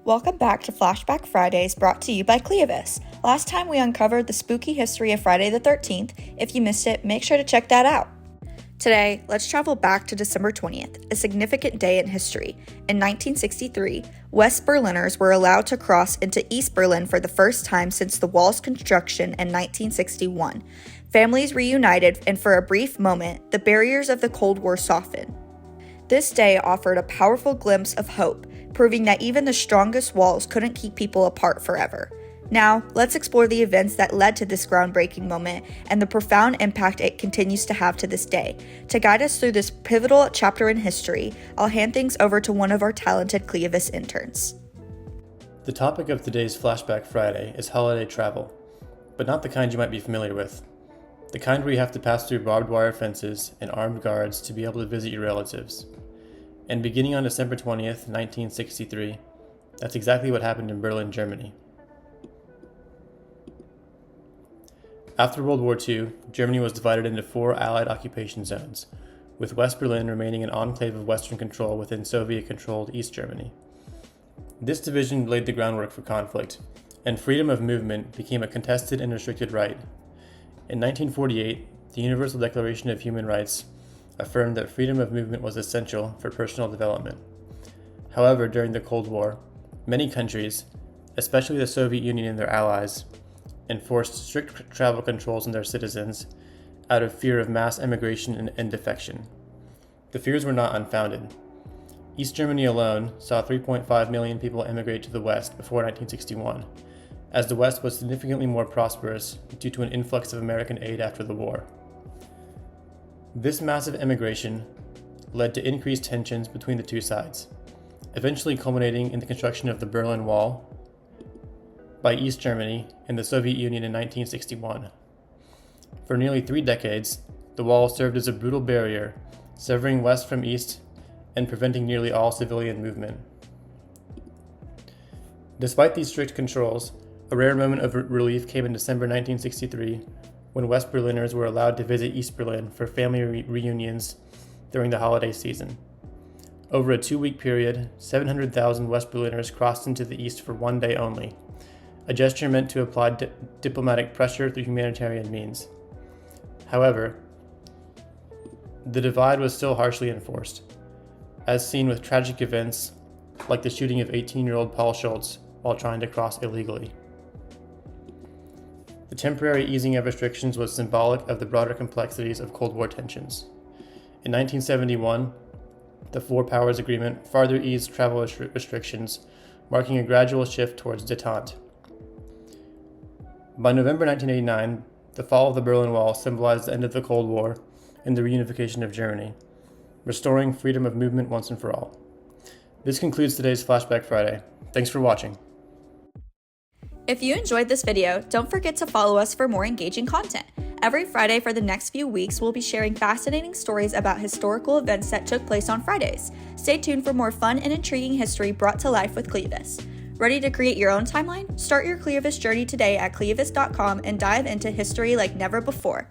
Welcome back to Flashback Fridays, brought to you by ClioVis. Last time we uncovered the spooky history of Friday the 13th. If you missed it, make sure to check that out. Today, let's travel back to December 20th, a significant day in history. In 1963, West Berliners were allowed to cross into East Berlin for the first time since the wall's construction in 1961. Families reunited, and for a brief moment, the barriers of the Cold War softened. This day offered a powerful glimpse of hope, proving that even the strongest walls couldn't keep people apart forever. Now, let's explore the events that led to this groundbreaking moment and the profound impact it continues to have to this day. To guide us through this pivotal chapter in history, I'll hand things over to one of our talented ClioVis interns. The topic of today's Flashback Friday is holiday travel, but not the kind you might be familiar with. The kind where you have to pass through barbed wire fences and armed guards to be able to visit your relatives. And beginning on December 20th, 1963, that's exactly what happened in Berlin, Germany. After World War II, Germany was divided into 4 Allied occupation zones, with West Berlin remaining an enclave of Western control within Soviet-controlled East Germany. This division laid the groundwork for conflict, and freedom of movement became a contested and restricted right. In 1948, the Universal Declaration of Human Rights affirmed that freedom of movement was essential for personal development. However, during the Cold War, many countries, especially the Soviet Union and their allies, enforced strict travel controls on their citizens out of fear of mass emigration and defection. The fears were not unfounded. East Germany alone saw 3.5 million people emigrate to the West before 1961, as the West was significantly more prosperous due to an influx of American aid after the war. This massive emigration led to increased tensions between the two sides, eventually culminating in the construction of the Berlin Wall by East Germany and the Soviet Union in 1961. For nearly 3 decades, the wall served as a brutal barrier, severing West from East and preventing nearly all civilian movement. Despite these strict controls, a rare moment of relief came in December 1963 when West Berliners were allowed to visit East Berlin for family reunions during the holiday season. Over a 2-week period, 700,000 West Berliners crossed into the East for 1 day only, a gesture meant to apply diplomatic pressure through humanitarian means. However, the divide was still harshly enforced, as seen with tragic events like the shooting of 18-year-old Paul Schultz while trying to cross illegally. The temporary easing of restrictions was symbolic of the broader complexities of Cold War tensions. In 1971, the Four Powers Agreement farther eased travel restrictions, marking a gradual shift towards détente. By November 1989, the fall of the Berlin Wall symbolized the end of the Cold War and the reunification of Germany, restoring freedom of movement once and for all. This concludes today's Flashback Friday. Thanks for watching. If you enjoyed this video, don't forget to follow us for more engaging content. Every Friday for the next few weeks, we'll be sharing fascinating stories about historical events that took place on Fridays. Stay tuned for more fun and intriguing history brought to life with ClioVis. Ready to create your own timeline? Start your ClioVis journey today at ClioVis.com and dive into history like never before.